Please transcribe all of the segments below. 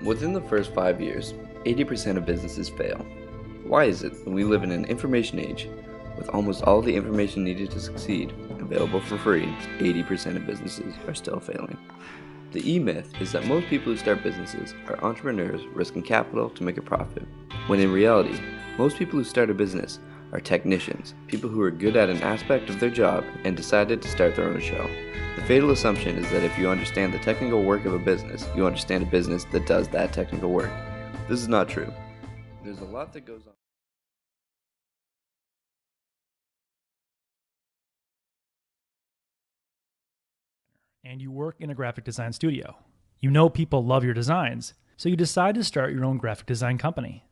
Within the first 5 years, 80% of businesses fail. Why is it that we live in an information age with almost all the information needed to succeed available for free, 80% of businesses are still failing? The E-myth is that most people who start businesses are entrepreneurs risking capital to make a profit, when in reality, most people who start a business are technicians, people who are good at an aspect of their job and decided to start their own show. The fatal assumption is that if you understand the technical work of a business, you understand a business that does that technical work. This is not true. There's a lot that goes on. And you work in a graphic design studio. You know people love your designs, so you decide to start your own graphic design company.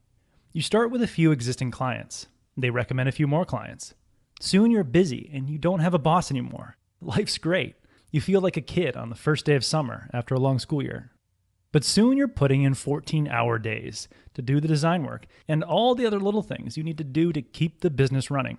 You start with a few existing clients. They recommend a few more clients. Soon you're busy and you don't have a boss anymore. Life's great. You feel like a kid on the first day of summer after a long school year. But soon you're putting in 14-hour days to do the design work and all the other little things you need to do to keep the business running.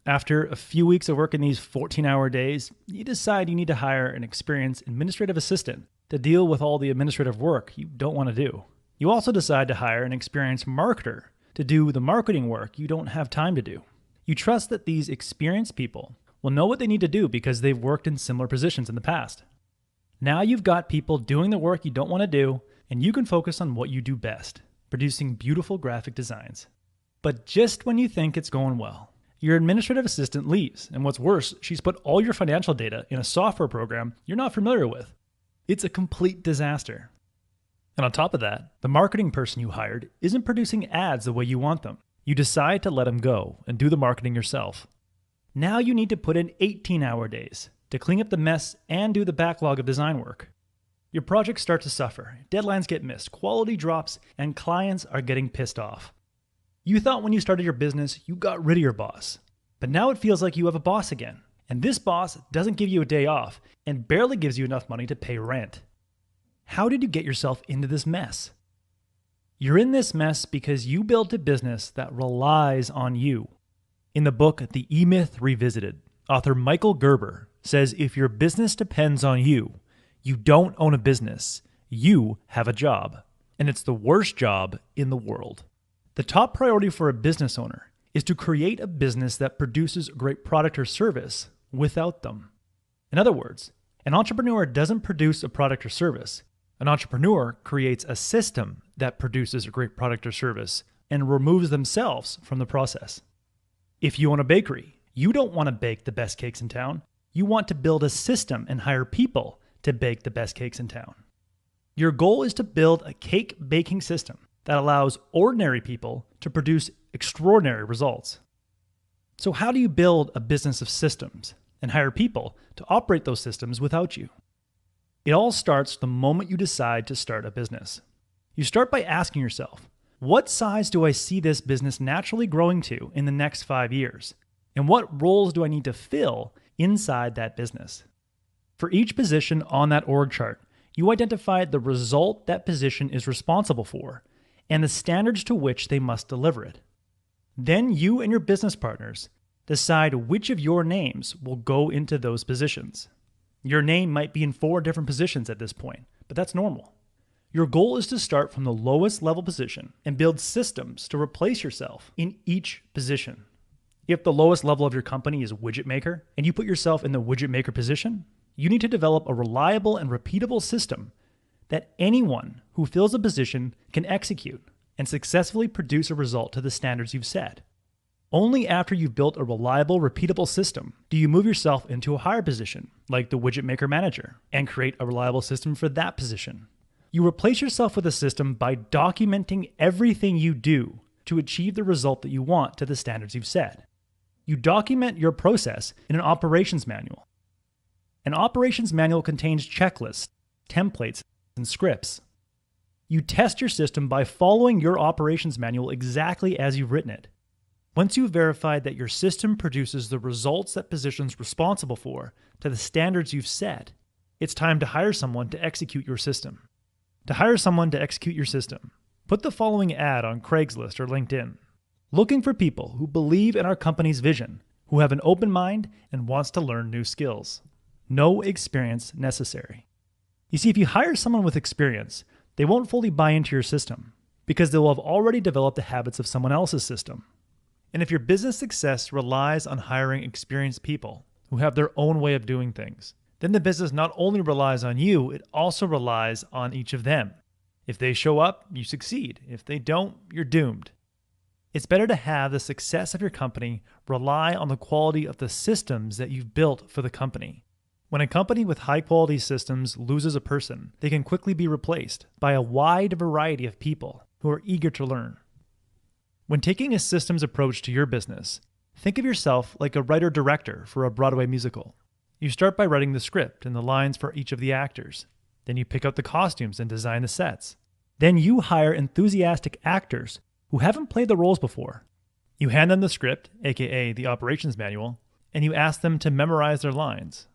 After a few weeks of working these 14-hour days, you decide you need to hire an experienced administrative assistant to deal with all the administrative work you don't want to do. You also decide to hire an experienced marketer to do the marketing work you don't have time to do. You trust that these experienced people will know what they need to do because they've worked in similar positions in the past. Now you've got people doing the work you don't want to do, and you can focus on what you do best, producing beautiful graphic designs. But just when you think it's going well, your administrative assistant leaves, and what's worse, she's put all your financial data in a software program you're not familiar with. It's a complete disaster. And on top of that, the marketing person you hired isn't producing ads the way you want them. You decide to let him go and do the marketing yourself. Now you need to put in 18-hour days to clean up the mess and do the backlog of design work. Your projects start to suffer, deadlines get missed, quality drops, and clients are getting pissed off. You thought when you started your business, you got rid of your boss. But now it feels like you have a boss again. And this boss doesn't give you a day off and barely gives you enough money to pay rent. How did you get yourself into this mess? You're in this mess because you built a business that relies on you. In the book, The E-Myth Revisited, author Michael Gerber says if your business depends on you, you don't own a business, you have a job. And it's the worst job in the world. The top priority for a business owner is to create a business that produces a great product or service without them. In other words, an entrepreneur doesn't produce a product or service. An entrepreneur creates a system that produces a great product or service and removes themselves from the process. If you own a bakery, you don't want to bake the best cakes in town. You want to build a system and hire people to bake the best cakes in town. Your goal is to build a cake baking system that allows ordinary people to produce extraordinary results. So how do you build a business of systems and hire people to operate those systems without you? It all starts the moment you decide to start a business. You start by asking yourself, what size do I see this business naturally growing to in the next 5 years? And what roles do I need to fill inside that business? For each position on that org chart, you identify the result that position is responsible for and the standards to which they must deliver it. Then you and your business partners decide which of your names will go into those positions. Your name might be in 4 different positions at this point, but that's normal. Your goal is to start from the lowest level position and build systems to replace yourself in each position. If the lowest level of your company is widget maker and you put yourself in the widget maker position, you need to develop a reliable and repeatable system that anyone who fills a position can execute and successfully produce a result to the standards you've set. Only after you've built a reliable, repeatable system do you move yourself into a higher position, like the widget maker manager, and create a reliable system for that position. You replace yourself with a system by documenting everything you do to achieve the result that you want to the standards you've set. You document your process in an operations manual. An operations manual contains checklists, templates, and scripts. You test your system by following your operations manual exactly as you've written it. Once you've verified that your system produces the results that position's responsible for to the standards you've set, it's time to hire someone to execute your system. To hire someone to execute your system, put the following ad on Craigslist or LinkedIn. Looking for people who believe in our company's vision, who have an open mind and wants to learn new skills. No experience necessary. You see, if you hire someone with experience, They won't fully buy into your system because they'll have already developed the habits of someone else's system. And if your business success relies on hiring experienced people who have their own way of doing things, then the business not only relies on you, it also relies on each of them. If they show up, you succeed. If they don't, you're doomed. It's better to have the success of your company rely on the quality of the systems that you've built for the company. When a company with high-quality systems loses a person, they can quickly be replaced by a wide variety of people who are eager to learn. When taking a systems approach to your business, think of yourself like a writer-director for a Broadway musical. You start by writing the script and the lines for each of the actors. Then you pick out the costumes and design the sets. Then you hire enthusiastic actors who haven't played the roles before. You hand them the script, aka the operations manual, and you ask them to memorize their lines.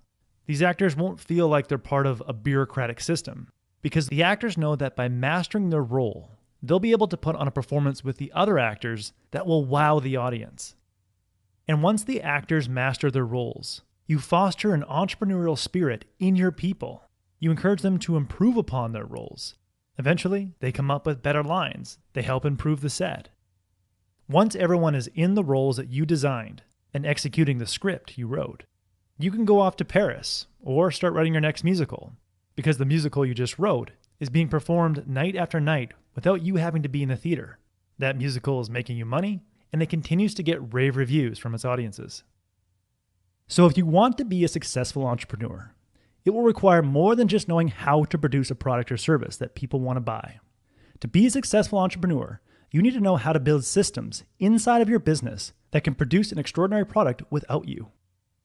These actors won't feel like they're part of a bureaucratic system, because the actors know that by mastering their role, they'll be able to put on a performance with the other actors that will wow the audience. And once the actors master their roles, you foster an entrepreneurial spirit in your people. You encourage them to improve upon their roles. Eventually, they come up with better lines. They help improve the set. Once everyone is in the roles that you designed and executing the script you wrote, you can go off to Paris or start writing your next musical, because the musical you just wrote is being performed night after night without you having to be in the theater. That musical is making you money, and it continues to get rave reviews from its audiences. So if you want to be a successful entrepreneur, it will require more than just knowing how to produce a product or service that people want to buy. To be a successful entrepreneur, you need to know how to build systems inside of your business that can produce an extraordinary product without you.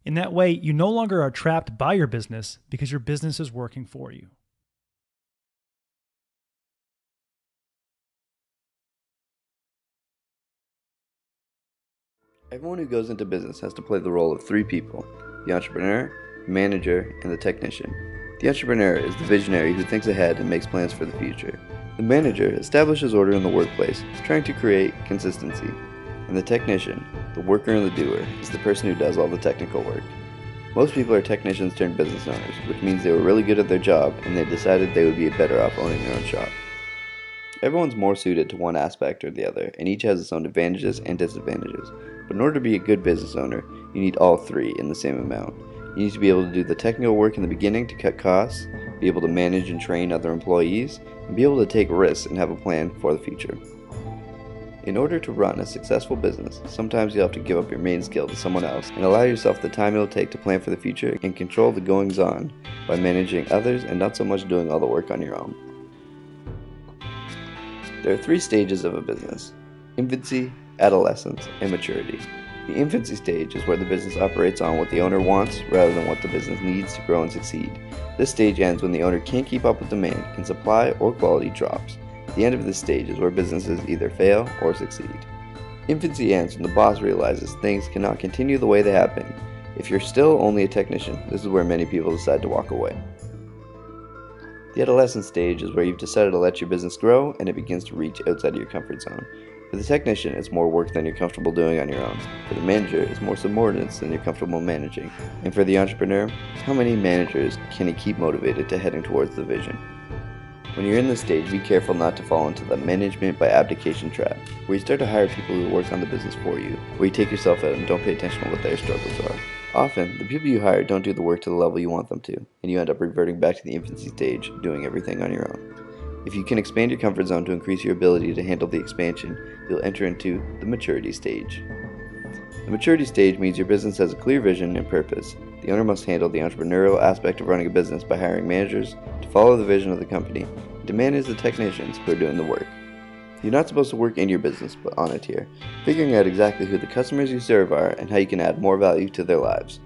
In that way, you no longer are trapped by your business because your business is working for you. Everyone who goes into business has to play the role of three people: the entrepreneur, manager, and the technician. The entrepreneur is the visionary who thinks ahead and makes plans for the future. The manager establishes order in the workplace, trying to create consistency. And the technician, the worker and the doer, is the person who does all the technical work. Most people are technicians turned business owners, which means they were really good at their job and they decided they would be better off owning their own shop. Everyone's more suited to one aspect or the other, and each has its own advantages and disadvantages. But in order to be a good business owner, you need all three in the same amount. You need to be able to do the technical work in the beginning to cut costs, be able to manage and train other employees, and be able to take risks and have a plan for the future. In order to run a successful business, sometimes you'll have to give up your main skill to someone else and allow yourself the time it will take to plan for the future and control the goings-on by managing others and not so much doing all the work on your own. There are three stages of a business: infancy, adolescence, and maturity. The infancy stage is where the business operates on what the owner wants rather than what the business needs to grow and succeed. This stage ends when the owner can't keep up with demand and supply or quality drops. The end of this stage is where businesses either fail or succeed. Infancy ends when the boss realizes things cannot continue the way they have been. If you're still only a technician, this is where many people decide to walk away. The adolescent stage is where you've decided to let your business grow and it begins to reach outside of your comfort zone. For the technician, it's more work than you're comfortable doing on your own. For the manager, it's more subordinates than you're comfortable managing. And for the entrepreneur, how many managers can he keep motivated to heading towards the vision? When you're in this stage, be careful not to fall into the management by abdication trap, where you start to hire people who work on the business for you, where you take yourself out and don't pay attention to what their struggles are. Often, the people you hire don't do the work to the level you want them to, and you end up reverting back to the infancy stage, doing everything on your own. If you can expand your comfort zone to increase your ability to handle the expansion, you'll enter into the maturity stage. The maturity stage means your business has a clear vision and purpose. The owner must handle the entrepreneurial aspect of running a business by hiring managers to follow the vision of the company and to manage the technicians who are doing the work. You're not supposed to work in your business, but on it here, figuring out exactly who the customers you serve are and how you can add more value to their lives.